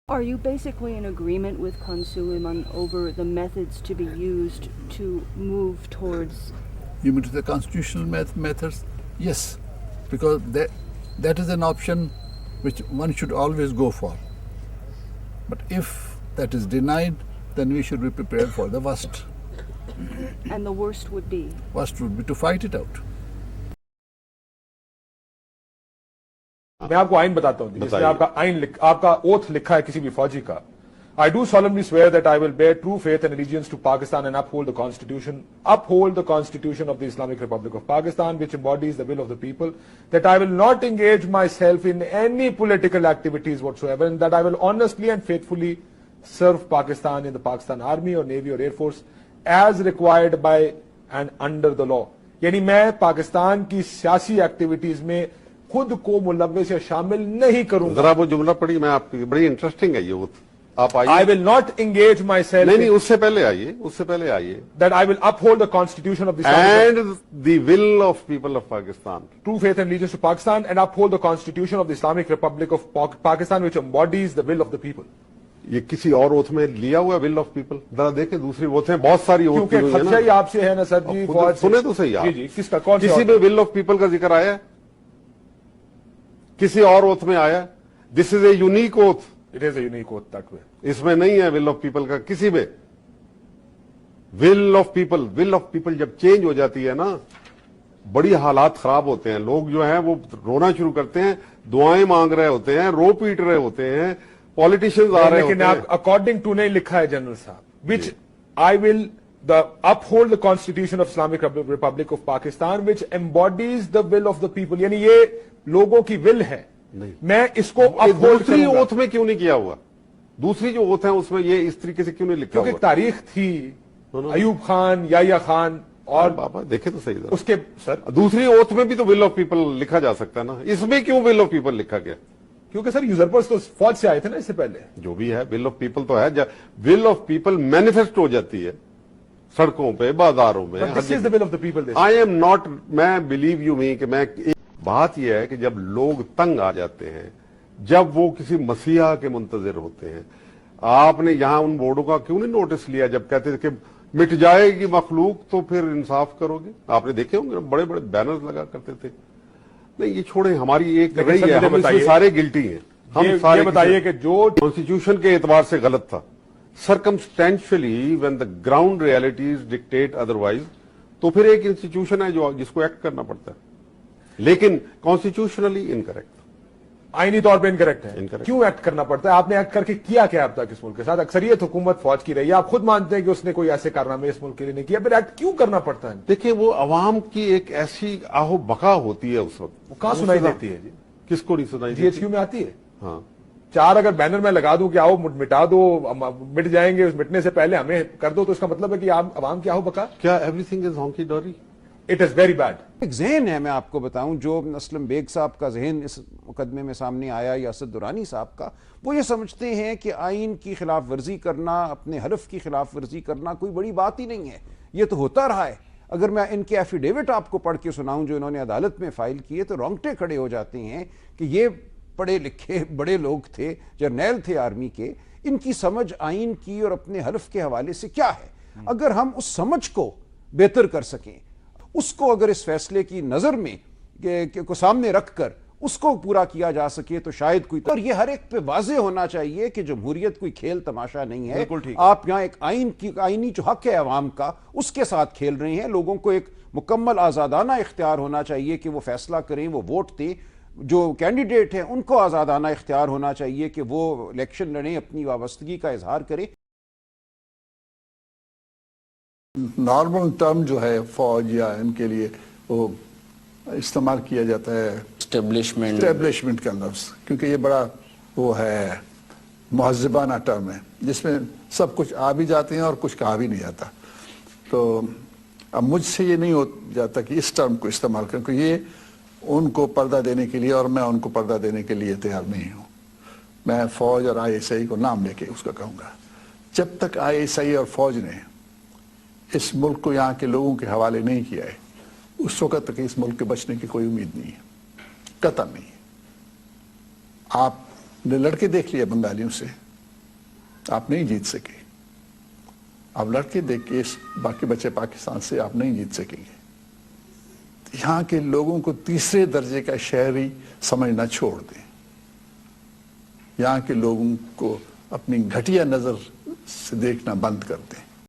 Are you basically in agreement with Khan Suleiman over the methods to be used to move towards? You mean to the constitutional methods? Yes, because that is an option which one should always go for. But if that is denied, then we should be prepared for the worst. And the worst would be? Worst would be to fight it out. मैं आपको आइन बताता हूँ जिसमें आपका oath लिखा है किसी भी फौजी का. I do solemnly swear that I will bear true faith and allegiance to Pakistan and uphold the Constitution of the Islamic Republic of Pakistan, which embodies the will of the people, that I will not engage myself in any political activities whatsoever, and that I will honestly and faithfully serve Pakistan in the Pakistan Army or Navy or Air Force as required by and under the law. यानी मैं पाकिस्तान की सियासी activities में खुद को मुलव्वस या शामिल नहीं करूंगा. जरा वो जुमला पढ़ी, मैं आपकी बड़ी इंटरेस्टिंग है ये. आप आइए. I will not engage myself. नहीं, उससे पहले आइए. That I will uphold the Constitution of the and the will of people of Pakistan. True faith and allegiance to Pakistan and uphold the Constitution of the Islamic Republic of Pakistan, which embodies the will of the people. ये किसी और oath में लिया हुआ will of people. जरा देखें दूसरी ओथें, बहुत सारी ओथ क्योंकि खर्चा ही आपसे है ना सर जी. सुने तो सही आप. जी किसका, कौन किसी में विल ऑफ पीपल का जिक्र आया है? किसी और ओथ में आया? This is a unique oath. It is a unique oath that way. इसमें नहीं है विल ऑफ पीपल का किसी में. विल ऑफ पीपल जब चेंज हो जाती है ना, बड़ी हालात खराब होते हैं. लोग जो हैं वो रोना शुरू करते हैं, दुआएं मांग रहे होते हैं, रो पीट रहे होते हैं, पॉलिटिशियंस आ रहे होते हैं. लेकिन अकॉर्डिंग टू नहीं लिखा है जनरल साहब, which I will uphold the Constitution of Islamic Republic of Pakistan, which embodies the will of the people. यानी ये लोगों की विल है. मैं इसको अपहोल्ड दूसरी ओथ में क्यों नहीं किया हुआ? दूसरी जो ओथ है उसमें ये इस तरीके से क्यों नहीं लिखा हुआ? क्योंकि तारीख थी अयूब खान, याया खान और बाबा देखे तो सही उसके सर दूसरी ओथ में भी तो विल ऑफ पीपल लिखा जा सकता है ना. इसमें क्यों विल ऑफ पीपल लिखा गया? क्योंकि सर यूजरपर्स तो फौज से आए थे ना इससे पहले. जो भी है विल ऑफ पीपल तो है. विल ऑफ पीपल मैनिफेस्ट हो जाती है सड़कों पे, बाजारों में. This is the will of the people. I am not, मैं बिलीव यू मी कि मैं, बात यह है कि जब लोग तंग आ जाते हैं, जब वो किसी मसीहा के मुंतजिर होते हैं, आपने यहां उन बोर्डों का क्यों नहीं नोटिस लिया जब कहते थे कि मिट जाएगी मखलूक तो फिर इंसाफ करोगे? आपने देखे होंगे बड़े बड़े बैनर्स लगा करते थे. नहीं ये छोड़े, हमारी एक रही है, हम इसमें सारे गिल्टी हैं. हम सारे बताइए कि जो कॉन्स्टिट्यूशन के एतबार से गलत था, circumstantially when the ground realities dictate otherwise, तो फिर एक इंस्टीट्यूशन है जो जिसको एक्ट करना पड़ता है, लेकिन कॉन्स्टिट्यूशनली इनकरेक्ट, आईनी तौर पे इनकरेक्ट है. Incorrect. क्यों एक्ट करना पड़ता है? आपने एक्ट करके किया क्या अब तक इस मुल्क के साथ? अक्सरियत हुकूमत फौज की रही है, आप खुद मानते हैं कि उसने कोई ऐसे कारनामे इस मुल्क के लिए नहीं किया, फिर एक्ट क्यों करना पड़ता है? देखिए वो अवाम की एक ऐसी आहो बका होती है उस वक्त. वो कहां सुनाई देती है जी? किसको नहीं सुनाई देती? जीएचक्यू में आती है. हाँ, 4 अगर बैनर में लगा दूं कि आओ मिटा दो, मिट जाएंगे, मिटने से पहले हमें कर दो, तो इसका मतलब है कि अवाम की आहो बका. क्या एवरीथिंग इज हॉन्की डोरी? It is very bad. एक जहन है, मैं आपको बताऊं, जो असलम बेग साहब का जहन इस मुकदमे में सामने आया या असद दुरानी साहब का, वो ये समझते हैं कि आइन की खिलाफ वर्जी करना, अपने हलफ की खिलाफ वर्जी करना कोई बड़ी बात ही नहीं है. ये तो होता रहा है. अगर मैं इनके एफिडेविट आपको पढ़ के सुनाऊं जो इन्होंने अदालत में फाइल किए, तो रोंगटे खड़े हो जाते हैं कि ये पढ़े लिखे बड़े लोग थे, जर्नैल थे आर्मी के, इनकी समझ आइन की और अपने हलफ के हवाले से क्या है. अगर हम उस समझ को बेहतर कर सकें, उसको अगर इस फैसले की नजर में को सामने रखकर उसको पूरा किया जा सके तो शायद कोई, और ये हर एक पे वाज़ेह होना चाहिए कि जमहूरियत कोई खेल तमाशा नहीं है. आप यहाँ एक आईनी जो हक है अवाम का, उसके साथ खेल रहे हैं. लोगों को एक मुकम्मल आज़ादाना इख्तियार होना चाहिए कि वो फैसला करें, वो वोट दें. जो कैंडिडेट हैं उनको आज़ादाना इख्तियार होना चाहिए कि वो इलेक्शन लड़ें, अपनी वाबस्तगी का इजहार करें. नॉर्मल टर्म जो है फौज या इनके लिए वो इस्तेमाल किया जाता है एस्टेब्लिशमेंट का लफ्ज़, क्योंकि ये बड़ा वो है महज़बाना टर्म है जिसमें सब कुछ आ भी जाते हैं और कुछ कहा भी नहीं जाता. तो अब मुझसे ये नहीं हो जाता कि इस टर्म को इस्तेमाल करूं, क्योंकि ये उनको पर्दा देने के लिए और मैं उनको पर्दा देने के लिए तैयार नहीं हूँ. मैं फौज और ISI को नाम लेके उसका कहूँगा. जब तक ISI और फौज ने इस मुल्क को यहाँ के लोगों के हवाले नहीं किया है, उस वक्त तक इस मुल्क के बचने की कोई उम्मीद नहीं है, कतई नहीं है. आपने लड़के देख लिया बंगालियों से, آپ نہیں جیت سکے. آپ لڑ کے دیکھیے باقی بچے پاکستان سے آپ نہیں جیت سکیں گے. یہاں کے لوگوں کو تیسرے درجے کا شہری سمجھنا چھوڑ دیں. یہاں کے لوگوں کو اپنی گھٹیا نظر سے دیکھنا بند کر دیں.